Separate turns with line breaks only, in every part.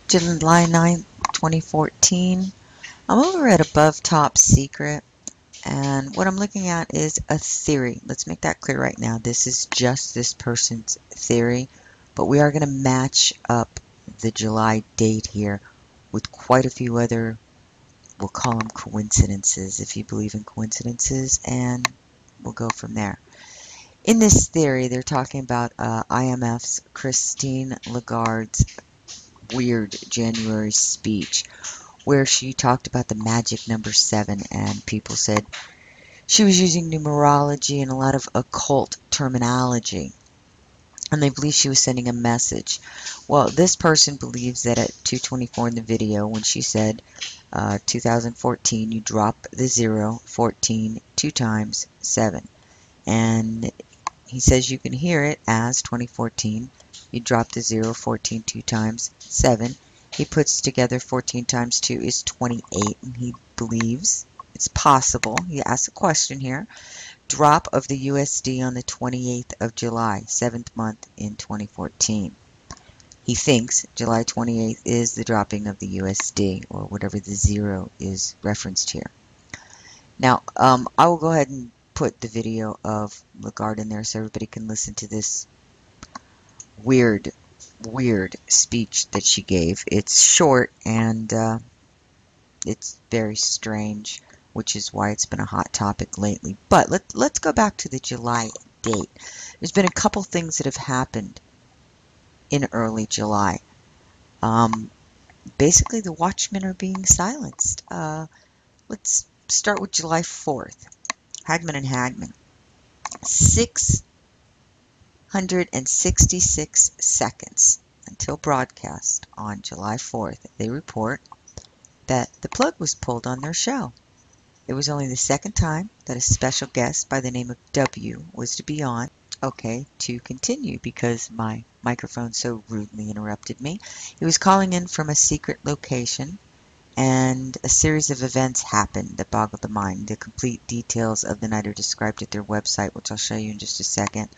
July 9th, 2014. I'm over at Above Top Secret, and what I'm looking at is a theory. Let's make that clear right now. This is just this person's theory, but we are going to match up the July date here with quite a few other, we'll call them coincidences, if you believe in coincidences, and we'll go from there. In this theory, they're talking about IMF's Christine Lagarde's weird January speech where she talked about the magic number 7, and people said she was using numerology and a lot of occult terminology, and they believe she was sending a message. Well, this person believes that at 2:24 in the video, when she said 2014, you drop the 0, 14 two times 7, and he says you can hear it as 2014. You drop the 0, 14 two times 7. He puts together 14 times 2 is 28, and he believes it's possible. He asks a question here. Drop of the USD on the 28th of July, 7th month in 2014. He thinks July 28th is the dropping of the USD, or whatever the 0 is referenced here. Now, I will go ahead and put the video of Lagarde in there so everybody can listen to this weird speech that she gave. It's short and it's very strange, which is why it's been a hot topic lately. But let's go back to the July date. There's been a couple things that have happened in early July. Basically, the Watchmen are being silenced. Let's start with July 4th. Hagman and Hagman. 666 seconds until broadcast on July 4th. They report that the plug was pulled on their show. It was only the second time that a special guest by the name of W was to be on. Okay, to continue, because my microphone so rudely interrupted me. He was calling in from a secret location, and a series of events happened that boggled the mind. The complete details of the night are described at their website, which I'll show you in just a second.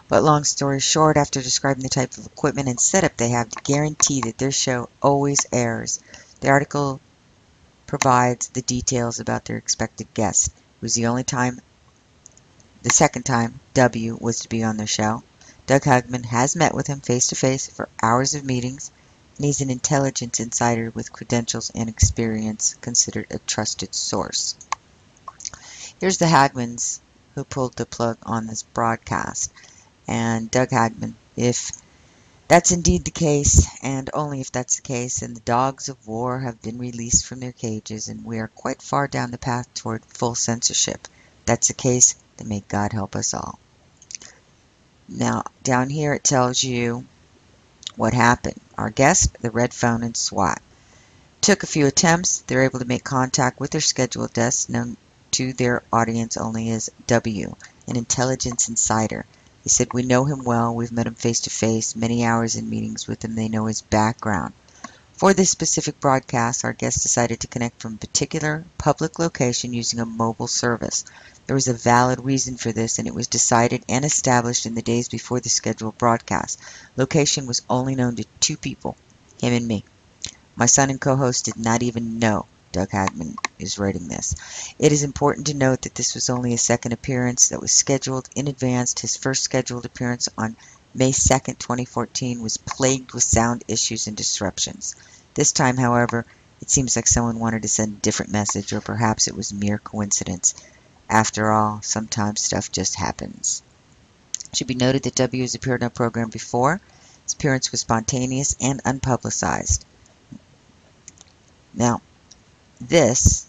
But long story short, after describing the type of equipment and setup they have to guarantee that their show always airs, the article provides the details about their expected guest. It was the second time W was to be on their show. Doug Hagman has met with him face-to-face for hours of meetings, and he's an intelligence insider with credentials and experience, considered a trusted source. Here's the Hagmans who pulled the plug on this broadcast. And Doug Hagman, if that's indeed the case, and only if that's the case, and the dogs of war have been released from their cages, and we are quite far down the path toward full censorship. If that's the case, then may God help us all. Now, down here it tells you what happened. Our guest, the Red Phone and SWAT, took a few attempts. They were able to make contact with their scheduled guest, known to their audience only as W, an intelligence insider. He said, we know him well, we've met him face to face, many hours in meetings with him, they know his background. For this specific broadcast, our guest decided to connect from a particular public location using a mobile service. There was a valid reason for this, and it was decided and established in the days before the scheduled broadcast. Location was only known to 2 people, him and me. My son and co-host did not even know Doug Hagman is writing this. It is important to note that this was only a second appearance that was scheduled in advance. His first scheduled appearance on May 2nd, 2014 was plagued with sound issues and disruptions. This time, however, it seems like someone wanted to send a different message, or perhaps it was mere coincidence. After all, sometimes stuff just happens. It should be noted that W has appeared on a program before. His appearance was spontaneous and unpublicized. Now, this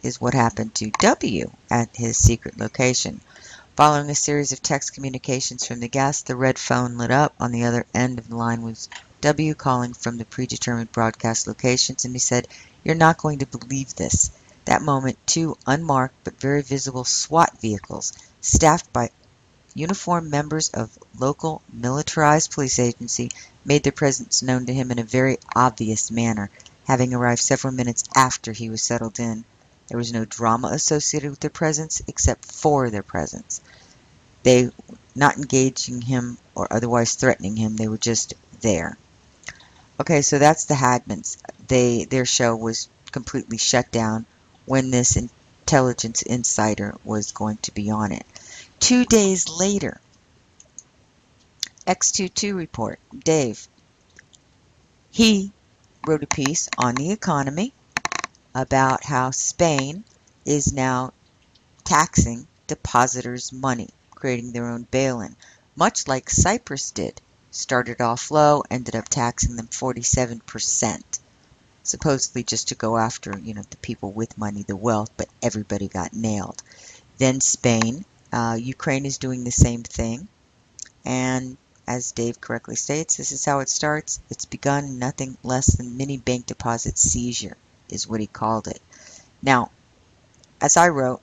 is what happened to W at his secret location. Following a series of text communications from the guest, the red phone lit up. On the other end of the line was W calling from the predetermined broadcast locations, and he said, "You're not going to believe this." That moment, 2 unmarked but very visible SWAT vehicles, staffed by uniformed members of local militarized police agency, made their presence known to him in a very obvious manner, having arrived several minutes after he was settled in. There was no drama associated with their presence except for their presence. They were not engaging him or otherwise threatening him, they were just there. Okay, so that's the Hadmans. Their show was completely shut down when this intelligence insider was going to be on it. 2 days later, X22 report, Dave, he wrote a piece on the economy about how Spain is now taxing depositors' money, creating their own bail-in, much like Cyprus did. Started off low, ended up taxing them 47%, supposedly just to go after, the people with money, the wealth, but everybody got nailed. Then Spain, Ukraine is doing the same thing, and as Dave correctly states, this is how it starts. It's begun nothing less than mini bank deposit seizure, is what he called it. Now, as I wrote,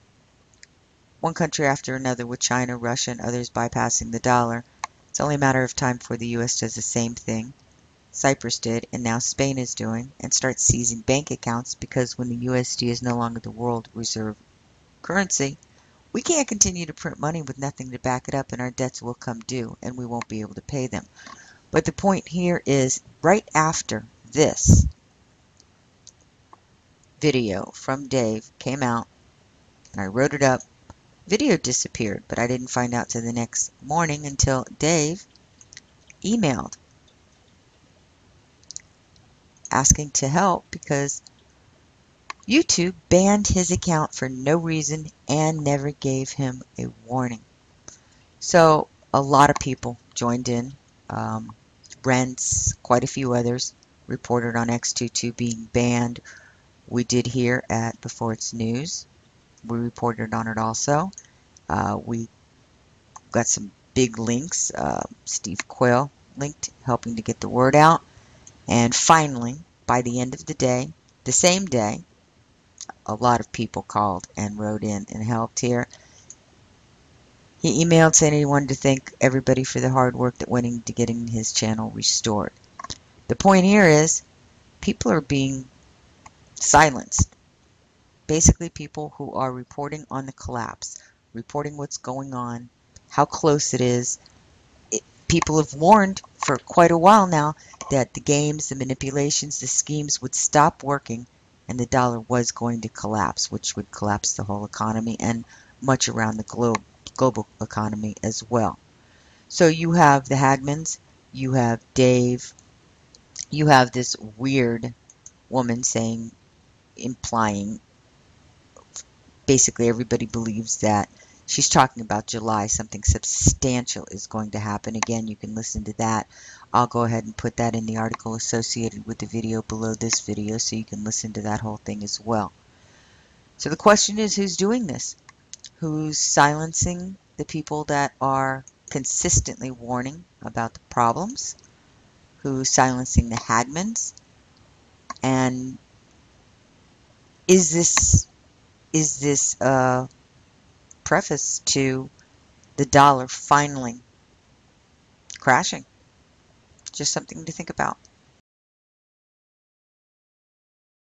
one country after another with China, Russia, and others bypassing the dollar. It's only a matter of time before the U.S. does the same thing Cyprus did, and now Spain is doing, and starts seizing bank accounts because when the USD is no longer the world reserve currency, we can't continue to print money with nothing to back it up, and our debts will come due, and we won't be able to pay them. But the point here is, right after this video from Dave came out, and I wrote it up, video disappeared, but I didn't find out till the next morning until Dave emailed asking to help because YouTube banned his account for no reason and never gave him a warning. So a lot of people joined in. Rents, quite a few others reported on X22 being banned. We did here at Before It's News. We reported on it also. We got some big links. Steve Quayle linked, helping to get the word out. And finally, by the end of the day, the same day, a lot of people called and wrote in and helped here. He emailed saying he wanted to thank everybody for the hard work that went into getting his channel restored. The point here is people are being silenced. Basically, people who are reporting on the collapse, reporting what's going on, how close it is. People have warned for quite a while now that the games, the manipulations, the schemes would stop working and the dollar was going to collapse, which would collapse the whole economy and much around the global economy as well. So you have the Hadmans, you have Dave, you have this weird woman saying, implying, basically everybody believes that she's talking about July. Something substantial is going to happen. Again, you can listen to that. I'll go ahead and put that in the article associated with the video below this video so you can listen to that whole thing as well. So the question is, who's doing this? Who's silencing the people that are consistently warning about the problems? Who's silencing the Hadmans? And is this a preface to the dollar finally crashing? Just something to think about.